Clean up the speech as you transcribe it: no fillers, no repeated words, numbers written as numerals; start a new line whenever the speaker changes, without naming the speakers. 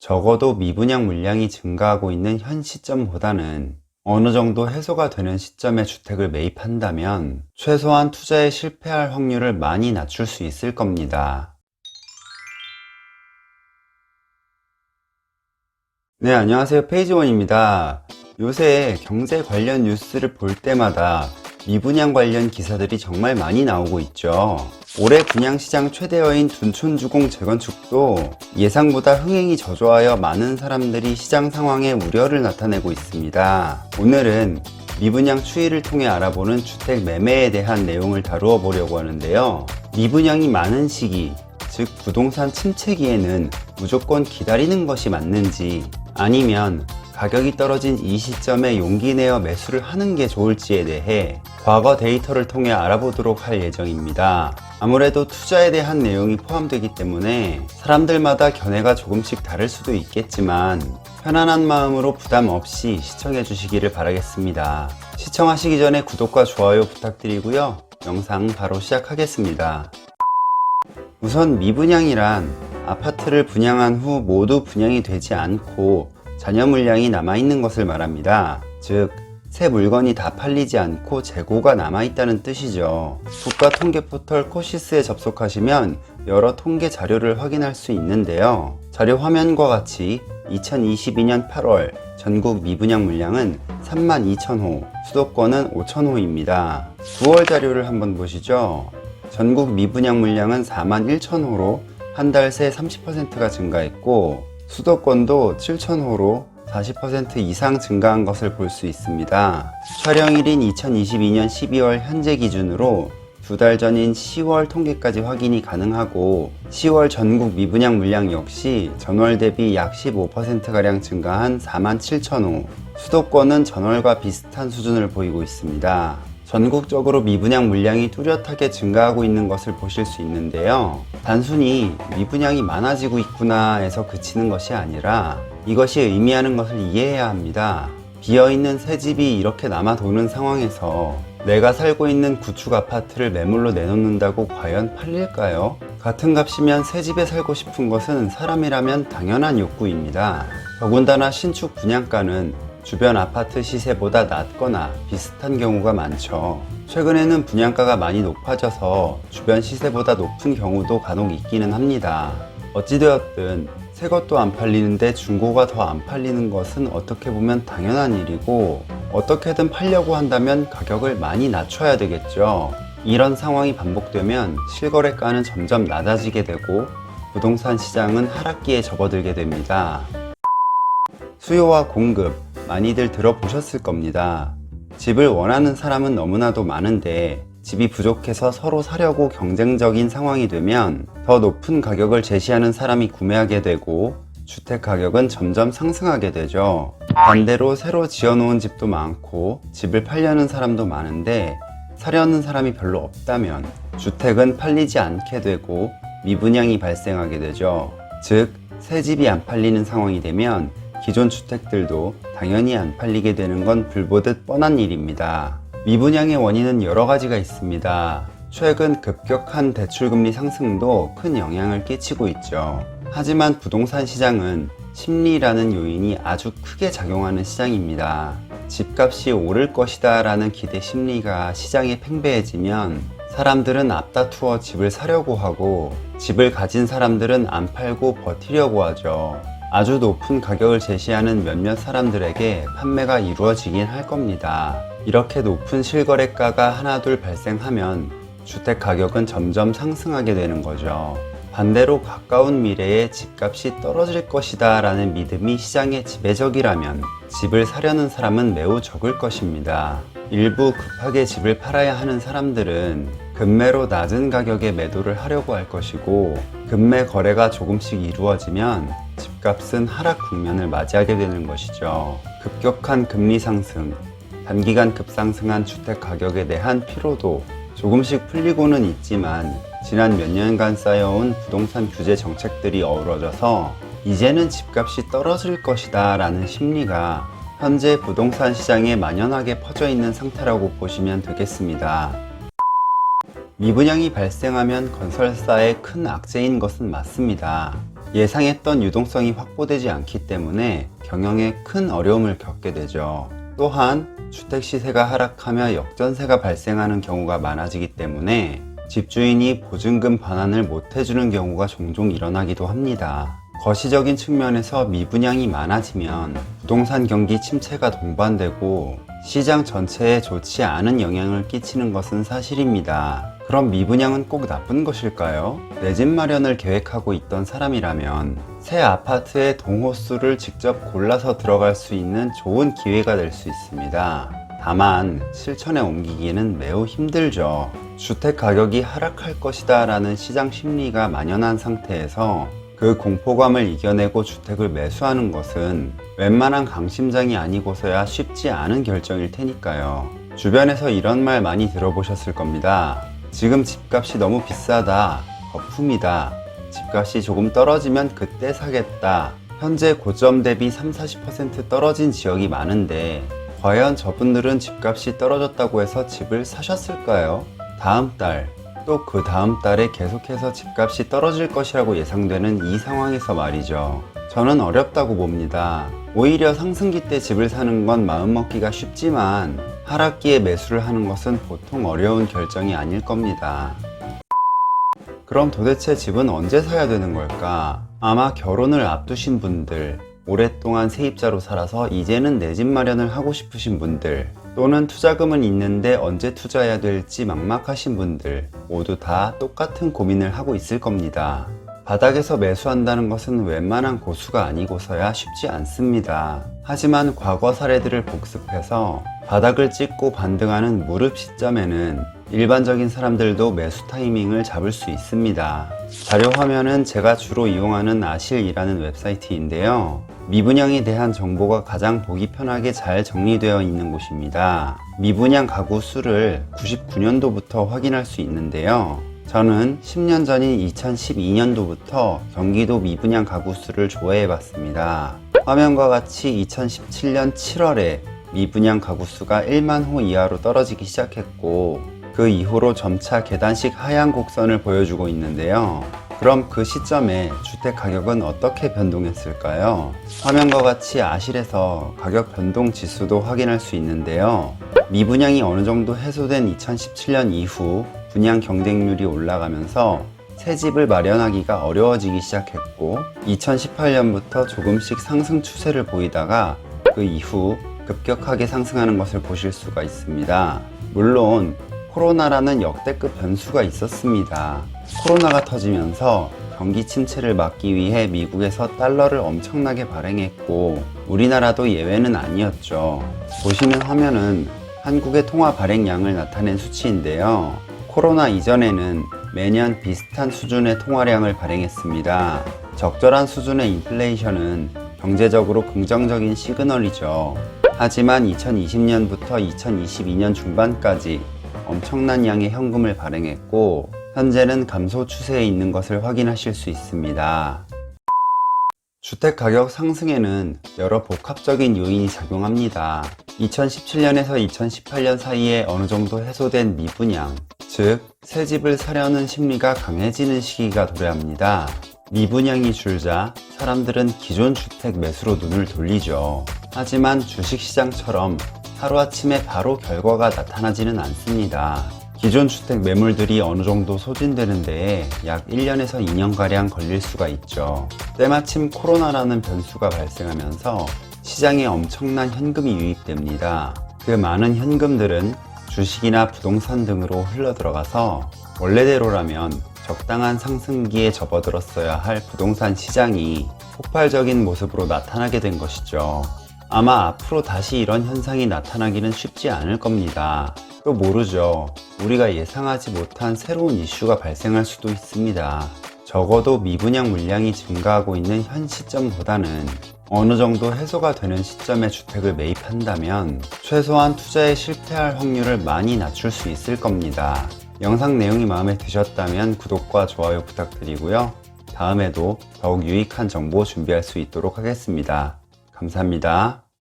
적어도 미분양 물량이 증가하고 있는 현 시점보다는 어느 정도 해소가 되는 시점에 주택을 매입한다면 최소한 투자에 실패할 확률을 많이 낮출 수 있을 겁니다. 네, 안녕하세요. 페이지원입니다. 요새 경제 관련 뉴스를 볼 때마다 미분양 관련 기사들이 정말 많이 나오고 있죠. 올해 분양시장 최대여인 둔촌주공 재건축도 예상보다 흥행이 저조하여 많은 사람들이 시장 상황에 우려를 나타내고 있습니다. 오늘은 미분양 추이를 통해 알아보는 주택 매매에 대한 내용을 다루어 보려고 하는데요. 미분양이 많은 시기, 즉 부동산 침체기에는 무조건 기다리는 것이 맞는지, 아니면 가격이 떨어진 이 시점에 용기 내어 매수를 하는 게 좋을지에 대해 과거 데이터를 통해 알아보도록 할 예정입니다. 아무래도 투자에 대한 내용이 포함되기 때문에 사람들마다 견해가 조금씩 다를 수도 있겠지만 편안한 마음으로 부담 없이 시청해 주시기를 바라겠습니다. 시청하시기 전에 구독과 좋아요 부탁드리고요. 영상 바로 시작하겠습니다. 우선 미분양이란 아파트를 분양한 후 모두 분양이 되지 않고 잔여 물량이 남아있는 것을 말합니다. 즉, 새 물건이 다 팔리지 않고 재고가 남아있다는 뜻이죠. 국가통계 포털 코시스에 접속하시면 여러 통계 자료를 확인할 수 있는데요. 자료 화면과 같이 2022년 8월 전국 미분양 물량은 32,000호, 수도권은 5,000호입니다. 9월 자료를 한번 보시죠. 전국 미분양 물량은 41,000호로 한 달 새 30%가 증가했고, 수도권도 7,000호로 40% 이상 증가한 것을 볼 수 있습니다. 촬영일인 2022년 12월 현재 기준으로 두 달 전인 10월 통계까지 확인이 가능하고, 10월 전국 미분양 물량 역시 전월 대비 약 15%가량 증가한 47,000호, 수도권은 전월과 비슷한 수준을 보이고 있습니다. 전국적으로 미분양 물량이 뚜렷하게 증가하고 있는 것을 보실 수 있는데요. 단순히 미분양이 많아지고 있구나 해서 그치는 것이 아니라 이것이 의미하는 것을 이해해야 합니다. 비어있는 새 집이 이렇게 남아 도는 상황에서 내가 살고 있는 구축 아파트를 매물로 내놓는다고 과연 팔릴까요? 같은 값이면 새 집에 살고 싶은 것은 사람이라면 당연한 욕구입니다. 더군다나 신축 분양가는 주변 아파트 시세보다 낮거나 비슷한 경우가 많죠. 최근에는 분양가가 많이 높아져서 주변 시세보다 높은 경우도 간혹 있기는 합니다. 어찌되었든 새 것도 안 팔리는데 중고가 더 안 팔리는 것은 어떻게 보면 당연한 일이고, 어떻게든 팔려고 한다면 가격을 많이 낮춰야 되겠죠. 이런 상황이 반복되면 실거래가는 점점 낮아지게 되고 부동산 시장은 하락기에 접어들게 됩니다. 수요와 공급, 많이들 들어보셨을 겁니다. 집을 원하는 사람은 너무나도 많은데 집이 부족해서 서로 사려고 경쟁적인 상황이 되면 더 높은 가격을 제시하는 사람이 구매하게 되고 주택 가격은 점점 상승하게 되죠. 반대로 새로 지어놓은 집도 많고 집을 팔려는 사람도 많은데 사려는 사람이 별로 없다면 주택은 팔리지 않게 되고 미분양이 발생하게 되죠. 즉, 새 집이 안 팔리는 상황이 되면 기존 주택들도 당연히 안 팔리게 되는 건 불보듯 뻔한 일입니다. 미분양의 원인은 여러 가지가 있습니다. 최근 급격한 대출금리 상승도 큰 영향을 끼치고 있죠. 하지만 부동산 시장은 심리라는 요인이 아주 크게 작용하는 시장입니다. 집값이 오를 것이다 라는 기대 심리가 시장에 팽배해지면 사람들은 앞다투어 집을 사려고 하고, 집을 가진 사람들은 안 팔고 버티려고 하죠. 아주 높은 가격을 제시하는 몇몇 사람들에게 판매가 이루어지긴 할 겁니다. 이렇게 높은 실거래가가 하나둘 발생하면 주택 가격은 점점 상승하게 되는 거죠. 반대로 가까운 미래에 집값이 떨어질 것이다 라는 믿음이 시장의 지배적이라면 집을 사려는 사람은 매우 적을 것입니다. 일부 급하게 집을 팔아야 하는 사람들은 급매로 낮은 가격에 매도를 하려고 할 것이고, 급매 거래가 조금씩 이루어지면 집값은 하락 국면을 맞이하게 되는 것이죠. 급격한 금리 상승, 단기간 급상승한 주택 가격에 대한 피로도 조금씩 풀리고는 있지만 지난 몇 년간 쌓여온 부동산 규제 정책들이 어우러져서 이제는 집값이 떨어질 것이다 라는 심리가 현재 부동산 시장에 만연하게 퍼져 있는 상태라고 보시면 되겠습니다. 미분양이 발생하면 건설사의 큰 악재인 것은 맞습니다. 예상했던 유동성이 확보되지 않기 때문에 경영에 큰 어려움을 겪게 되죠. 또한 주택 시세가 하락하며 역전세가 발생하는 경우가 많아지기 때문에 집주인이 보증금 반환을 못 해주는 경우가 종종 일어나기도 합니다. 거시적인 측면에서 미분양이 많아지면 부동산 경기 침체가 동반되고 시장 전체에 좋지 않은 영향을 끼치는 것은 사실입니다. 그럼 미분양은 꼭 나쁜 것일까요? 내 집 마련을 계획하고 있던 사람이라면 새 아파트의 동호수를 직접 골라서 들어갈 수 있는 좋은 기회가 될 수 있습니다. 다만 실천에 옮기기는 매우 힘들죠. 주택 가격이 하락할 것이다 라는 시장 심리가 만연한 상태에서 그 공포감을 이겨내고 주택을 매수하는 것은 웬만한 강심장이 아니고서야 쉽지 않은 결정일 테니까요. 주변에서 이런 말 많이 들어보셨을 겁니다. 지금 집값이 너무 비싸다, 거품이다, 집값이 조금 떨어지면 그때 사겠다. 현재 고점 대비 30-40% 떨어진 지역이 많은데 과연 저분들은 집값이 떨어졌다고 해서 집을 사셨을까요? 다음 달, 또 그 다음 달에 계속해서 집값이 떨어질 것이라고 예상되는 이 상황에서 말이죠. 저는 어렵다고 봅니다. 오히려 상승기 때 집을 사는 건 마음먹기가 쉽지만 하락기에 매수를 하는 것은 보통 어려운 결정이 아닐 겁니다. 그럼 도대체 집은 언제 사야 되는 걸까? 아마 결혼을 앞두신 분들, 오랫동안 세입자로 살아서 이제는 내 집 마련을 하고 싶으신 분들, 또는 투자금은 있는데 언제 투자해야 될지 막막하신 분들 모두 다 똑같은 고민을 하고 있을 겁니다. 바닥에서 매수한다는 것은 웬만한 고수가 아니고서야 쉽지 않습니다. 하지만 과거 사례들을 복습해서 바닥을 찍고 반등하는 무릎 시점에는 일반적인 사람들도 매수 타이밍을 잡을 수 있습니다. 자료 화면은 제가 주로 이용하는 아실이라는 웹사이트인데요. 미분양에 대한 정보가 가장 보기 편하게 잘 정리되어 있는 곳입니다. 미분양 가구 수를 99년도부터 확인할 수 있는데요. 저는 10년 전인 2012년도부터 경기도 미분양 가구 수를 조회해 봤습니다. 화면과 같이 2017년 7월에 미분양 가구 수가 1만 호 이하로 떨어지기 시작했고 그 이후로 점차 계단식 하향 곡선을 보여주고 있는데요. 그럼 그 시점에 주택 가격은 어떻게 변동했을까요? 화면과 같이 아실에서 가격 변동 지수도 확인할 수 있는데요. 미분양이 어느 정도 해소된 2017년 이후 분양 경쟁률이 올라가면서 새 집을 마련하기가 어려워지기 시작했고 2018년부터 조금씩 상승 추세를 보이다가 그 이후 급격하게 상승하는 것을 보실 수가 있습니다. 물론 코로나라는 역대급 변수가 있었습니다. 코로나가 터지면서 경기 침체를 막기 위해 미국에서 달러를 엄청나게 발행했고 우리나라도 예외는 아니었죠. 보시는 화면은 한국의 통화 발행량을 나타낸 수치인데요. 코로나 이전에는 매년 비슷한 수준의 통화량을 발행했습니다. 적절한 수준의 인플레이션은 경제적으로 긍정적인 시그널이죠. 하지만 2020년부터 2022년 중반까지 엄청난 양의 현금을 발행했고 현재는 감소 추세에 있는 것을 확인하실 수 있습니다. 주택 가격 상승에는 여러 복합적인 요인이 작용합니다. 2017년에서 2018년 사이에 어느 정도 해소된 미분양, 즉 새 집을 사려는 심리가 강해지는 시기가 도래합니다. 미분양이 줄자 사람들은 기존 주택 매수로 눈을 돌리죠. 하지만 주식시장처럼 하루아침에 바로 결과가 나타나지는 않습니다. 기존 주택 매물들이 어느 정도 소진되는 데에 약 1년에서 2년가량 걸릴 수가 있죠. 때마침 코로나라는 변수가 발생하면서 시장에 엄청난 현금이 유입됩니다. 그 많은 현금들은 주식이나 부동산 등으로 흘러들어가서 원래대로라면 적당한 상승기에 접어들었어야 할 부동산 시장이 폭발적인 모습으로 나타나게 된 것이죠. 아마 앞으로 다시 이런 현상이 나타나기는 쉽지 않을 겁니다. 또 모르죠. 우리가 예상하지 못한 새로운 이슈가 발생할 수도 있습니다. 적어도 미분양 물량이 증가하고 있는 현 시점보다는 어느 정도 해소가 되는 시점에 주택을 매입한다면 최소한 투자에 실패할 확률을 많이 낮출 수 있을 겁니다. 영상 내용이 마음에 드셨다면 구독과 좋아요 부탁드리고요. 다음에도 더욱 유익한 정보 준비할 수 있도록 하겠습니다. 감사합니다.